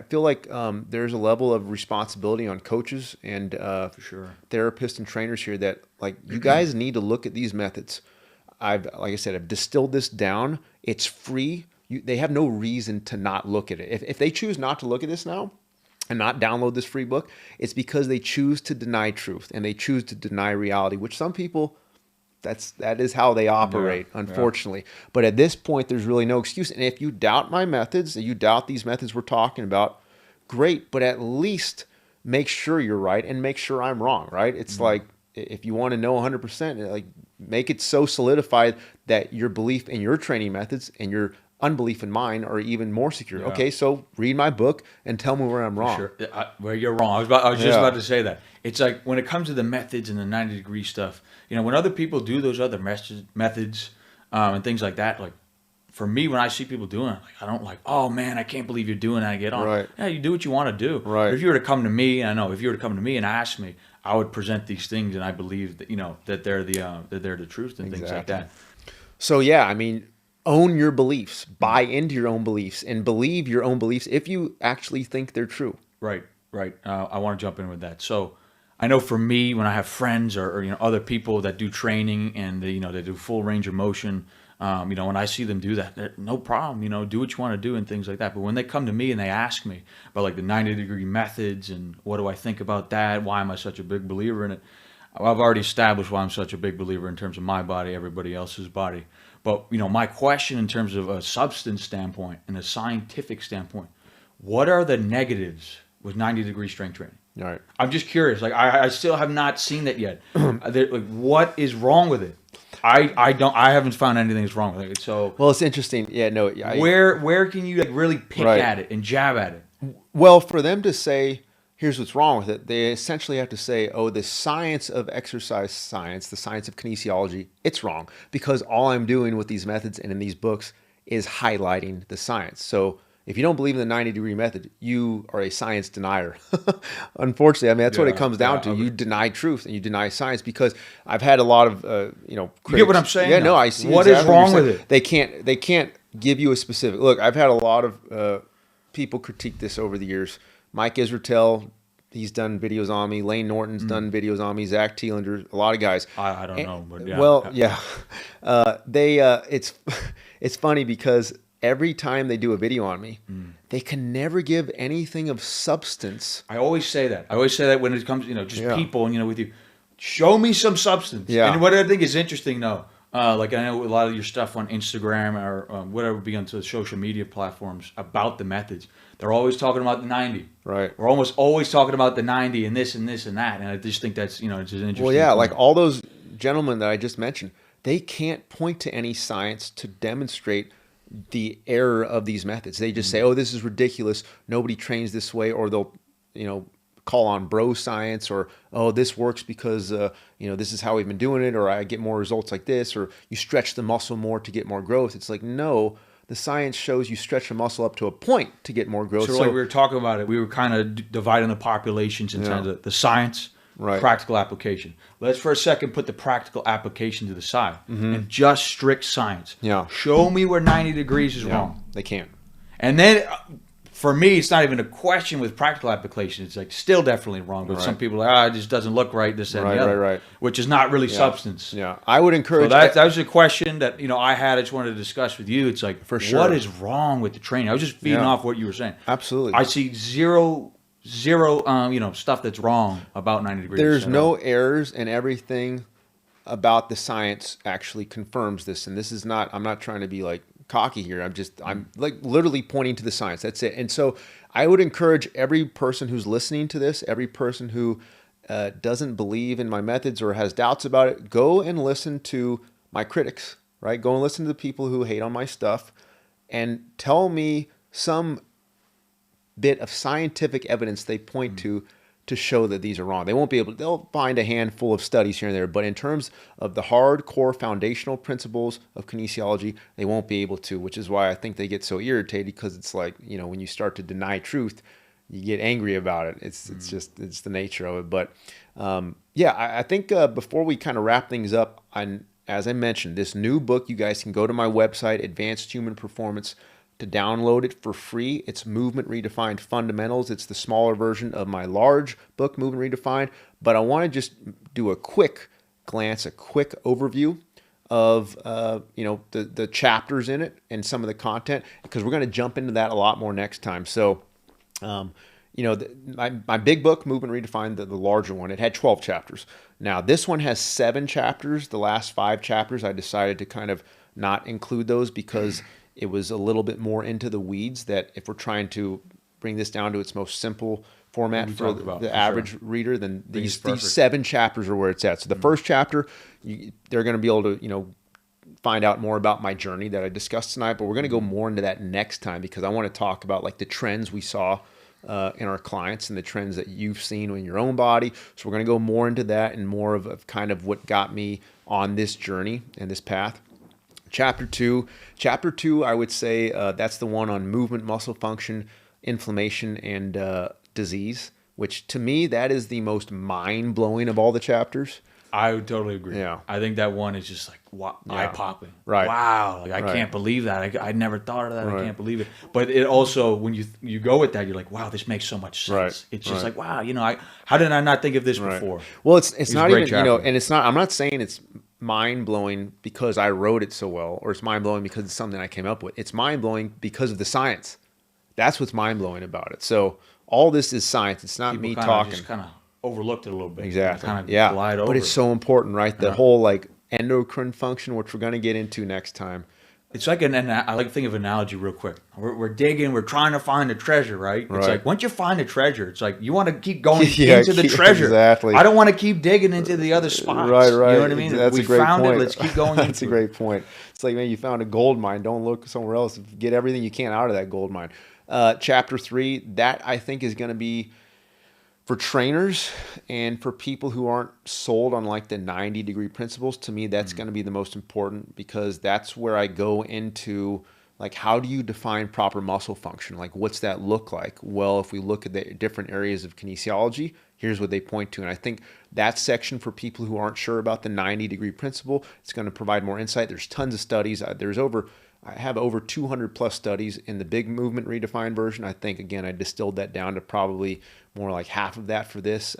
feel like there's a level of responsibility on coaches and for sure, therapists and trainers here that, like, you guys need to look at these methods. Like I said, I've distilled this down. It's free. They have no reason to not look at it. If they choose not to look at this now and not download this free book, it's because they choose to deny truth and they choose to deny reality, which some people, that is how they operate, unfortunately. But at this point, there's really no excuse. And if you doubt my methods, and you doubt these methods we're talking about, great, but at least make sure you're right and make sure I'm wrong, right? It's like, if you want to know 100%, like, make it so solidified that your belief in your training methods and your unbelief in mine are even more secure. Yeah. Okay, so read my book and tell me where I'm wrong. Sure. Where you're wrong. I was just about to say that. It's like when it comes to the methods and the 90-degree stuff, when other people do those other methods and things like that, like, for me, when I see people doing it, like, I don't like, oh man, I can't believe you're doing that. I get on. Right. Yeah, you do what you want to do. Right. But if you were to come to me, and I know if you were to come to me and ask me, I would present these things, and I believe that that they're the truth and things like that. So yeah, I mean, own your beliefs, buy into your own beliefs, and believe your own beliefs if you actually think they're true. Right. I want to jump in with that. So I know for me, when I have friends or other people that do training and they do full range of motion, when I see them do that, no problem. Do what you want to do and things like that. But when they come to me and they ask me about like the 90-degree methods and what do I think about that, why am I such a big believer in it? I've already established why I'm such a big believer in terms of my body, everybody else's body. But my question in terms of a substance standpoint and a scientific standpoint, what are the negatives with 90-degree strength training? All right. I'm just curious. Like I still have not seen that yet. Like, what is wrong with it? I haven't found anything that's wrong with it. So well, it's interesting. Yeah, no. Where can you like really pick at it and jab at it? Well, for them to say, here's what's wrong with it, they essentially have to say, oh, the science of exercise science, the science of kinesiology, it's wrong because all I'm doing with these methods and in these books is highlighting the science. So if you don't believe in the 90-degree method, you are a science denier. Unfortunately, I mean, that's what it comes down to. You deny truth and you deny science because I've had a lot of, critics. You get what I'm saying? Yeah, no, I see. What is wrong with it? They can't give you a specific, look, I've had a lot of people critique this over the years. Mike Israetel, he's done videos on me. Lane Norton's done videos on me. Zach Thielander, a lot of guys. I don't know, but yeah. Well, yeah. It's funny because every time they do a video on me, they can never give anything of substance. I always say that. When it comes, people, with you. Show me some substance. Yeah. And what I think is interesting, though, like I know a lot of your stuff on Instagram or whatever be on the social media platforms about the methods. They're always talking about the 90. Right. We're almost always talking about the 90 and this and this and that. And I just think that's, it's an interesting Well, yeah, point. like all those gentlemen that I just mentioned, they can't point to any science to demonstrate the error of these methods. They just say, oh, this is ridiculous. Nobody trains this way. Or they'll, call on bro science or, oh, this works because, this is how we've been doing it. Or I get more results like this. Or you stretch the muscle more to get more growth. It's like, no, the science shows you stretch the muscle up to a point to get more growth. So like we were talking about it, we were kind of dividing the populations in terms of the science, practical application. Let's for a second put the practical application to the side and just strict science. Yeah. Show me where 90 degrees is wrong. They can't. And then for me, it's not even a question with practical application. It's like still definitely wrong. But some people are like, it just doesn't look right, this, that, and the other. Right. Which is not really substance. Yeah. I would encourage... So that was a question that, I had. I just wanted to discuss with you. It's like, for sure, what is wrong with the training? I was just feeding off what you were saying. Absolutely. I see zero, stuff that's wrong about 90 degrees. There's no errors, and everything about the science actually confirms this. And this is not... I'm not trying to be like cocky here. I'm like literally pointing to the science. That's it. And so I would encourage every person who's listening to this, every person who doesn't believe in my methods or has doubts about it, go and listen to my critics, right? Go and listen to the people who hate on my stuff and tell me some bit of scientific evidence they point to show that these are wrong. They won't be able to, they'll find a handful of studies here and there, but in terms of the hardcore foundational principles of kinesiology, they won't be able to, which is why I think they get so irritated, because it's like, when you start to deny truth, you get angry about it. It's the nature of it. But I think before we kind of wrap things up, as I mentioned, this new book, you guys can go to my website, Advanced Human Performance, to download it for free. It's Movement Redefined Fundamentals. It's the smaller version of my large book, Movement Redefined. But I want to just do a quick glance, a quick overview of the chapters in it and some of the content, because we're going to jump into that a lot more next time. So, my big book, Movement Redefined, the larger one, it had 12 chapters. Now, this one has 7 chapters. The last 5 chapters, I decided to kind of not include those because it was a little bit more into the weeds, that if we're trying to bring this down to its most simple format for the for average reader, then these 7 chapters are where it's at. So the first chapter, they're going to be able to, find out more about my journey that I discussed tonight, but we're going to go more into that next time, because I want to talk about like the trends we saw in our clients and the trends that you've seen in your own body. So we're going to go more into that and more of kind of what got me on this journey and this path. Chapter two, I would say that's the one on movement, muscle function, inflammation, and disease, which to me, that is the most mind-blowing of all the chapters. I would totally agree. Yeah. I think that one is just like eye-popping. Right. Wow. Like, I can't believe that. I never thought of that. Right. I can't believe it. But it also, when you go with that, you're like, wow, this makes so much sense. Right. It's just like, wow, how did I not think of this before? Well, it's not even, and it's not, I'm not saying it's mind-blowing because I wrote it so well, or it's mind-blowing because it's something I came up with. It's mind-blowing because of the science. That's what's mind-blowing about it. So all this is science. It's not me talking. Just kind of overlooked it a little bit. Exactly. Kind of glide over. But it's so important, right? The whole like endocrine function, which we're going to get into next time. It's like I like to think of an analogy real quick. We're digging, we're trying to find the treasure, right? It's like once you find the treasure, it's like you want to keep going into the treasure. Exactly. I don't want to keep digging into the other spots. Right. You know what I mean? That's a great point. Let's keep going. That's a great point. It's like, man, you found a gold mine. Don't look somewhere else. Get everything you can out of that gold mine. Chapter 3, that I think is going to be for trainers and for people who aren't sold on like the 90-degree principles. To me, that's going to be the most important, because that's where I go into like, how do you define proper muscle function? Like, what's that look like? Well, if we look at the different areas of kinesiology, here's what they point to. And I think that section for people who aren't sure about the 90-degree principle, it's going to provide more insight. There's tons of studies. I have over 200 plus studies in the big movement redefined version. I think, again, I distilled that down to probably more like half of that for this,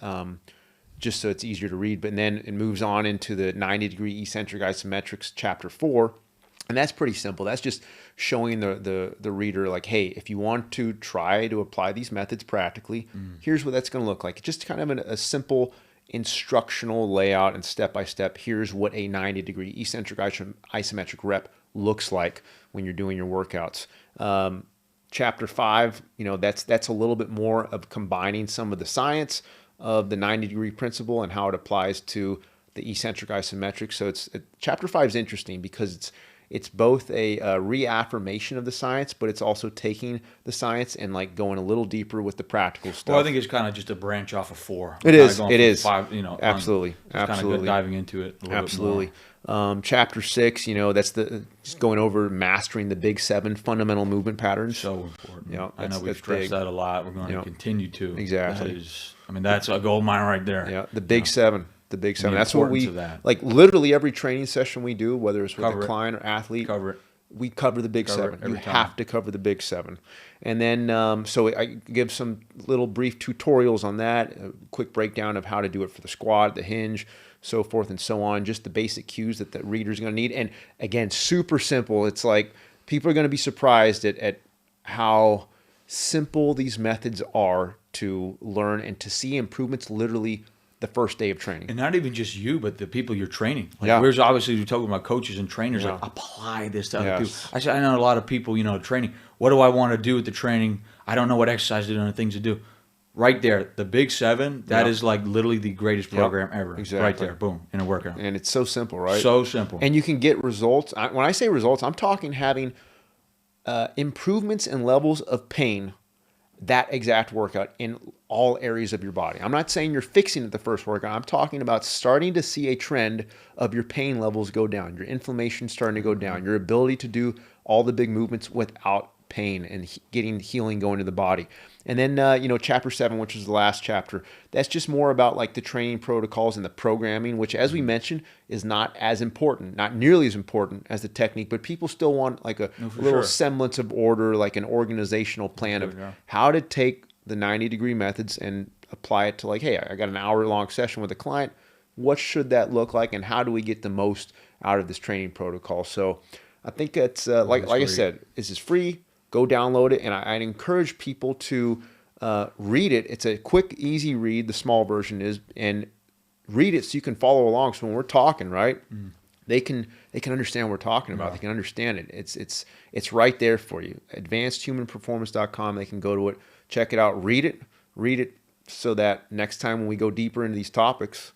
just so it's easier to read. But then it moves on into the 90-degree eccentric isometrics, chapter 4. And that's pretty simple. That's just showing the reader like, hey, if you want to try to apply these methods practically, here's what that's going to look like. Just kind of a simple instructional layout and step-by-step. Here's what a 90-degree eccentric isometric rep looks like when you're doing your workouts. Chapter 5, that's a little bit more of combining some of the science of the 90-degree principle and how it applies to the eccentric isometric. So chapter 5 is interesting because it's both a reaffirmation of the science, but it's also taking the science and like going a little deeper with the practical stuff. Well, I think it's kind of just a branch off of 4. It is. Five, absolutely. Kind of diving into it a little bit more. Chapter 6, that's just going over mastering the big 7 fundamental movement patterns. So important. I know we've stressed that a lot. We're going to continue to. Exactly. That's a gold mine right there. Yeah, the big 7. The big 7. That's what we like. Literally every training session we do, whether it's with a client or athlete, we cover the big 7. You have to cover the big 7. And then, so I give some little brief tutorials on that, a quick breakdown of how to do it for the squat, the hinge, so forth and so on. Just the basic cues that the reader's going to need. And again, super simple. It's like people are going to be surprised at how simple these methods are to learn and to see improvements literally the first day of training. And not even just you, but the people you're training. Whereas obviously you're talking about coaches and trainers, like apply this to other people. I know a lot of people, training. What do I want to do with the training? I don't know what exercise to do and things to do. Right there, the big 7, that is like literally the greatest program ever. Exactly. Right there, boom, in a workout. And it's so simple, right? So simple. And you can get results. When I say results, I'm talking having improvements in levels of pain, that exact workout in all areas of your body. I'm not saying you're fixing it the first workout. I'm talking about starting to see a trend of your pain levels go down, your inflammation starting to go down, your ability to do all the big movements without pain and getting healing going to the body. And then, chapter 7, which is the last chapter, that's just more about like the training protocols and the programming, which, as we mentioned, is not as important, not nearly as important as the technique, but people still want like a little semblance of order, like an organizational plan of how to take the 90-degree methods and apply it to like, hey, I got an hour-long session with a client. What should that look like, and how do we get the most out of this training protocol? So I think that's, like I said, this is free. Go download it, and I'd encourage people to read it. It's a quick, easy read, the small version is, and read it so you can follow along. So when we're talking, right, they can understand what we're talking about. They can understand it. It's right there for you. AdvancedHumanPerformance.com. They can go to it, check it out, read it so that next time when we go deeper into these topics,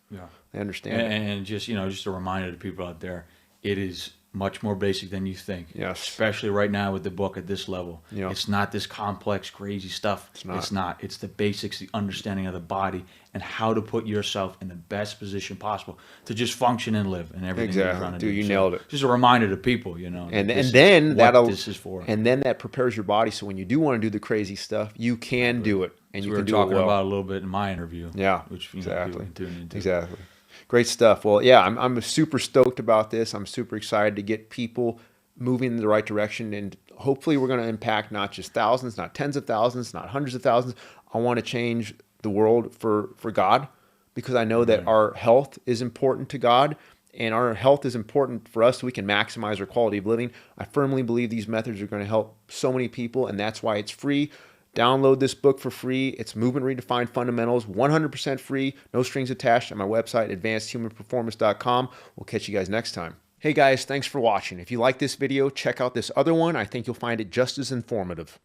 they understand it. And just, just a reminder to people out there, it is much more basic than you think. Yes. Especially right now with the book at this level. Yeah. It's not this complex, crazy stuff. It's not. It's the basics, the understanding of the body, and how to put yourself in the best position possible to just function and live and everything you're trying to do. Dude, you nailed it. Just a reminder to people, And then this is for. And then that prepares your body so when you do want to do the crazy stuff, you can do it. And you can do it well. We were talking about a little bit in my interview. Yeah. Which exactly. People can tune into. Exactly. Great stuff. Well, yeah, I'm super stoked about this. I'm super excited to get people moving in the right direction. And hopefully we're going to impact not just thousands, not tens of thousands, not hundreds of thousands. I want to change the world for God, because I know that our health is important to God, and our health is important for us so we can maximize our quality of living. I firmly believe these methods are going to help so many people, and that's why it's free. Download this book for free. It's Movement Redefined Fundamentals, 100% free, no strings attached, on my website, advancedhumanperformance.com. We'll catch you guys next time. Hey guys, thanks for watching. If you like this video, check out this other one. I think you'll find it just as informative.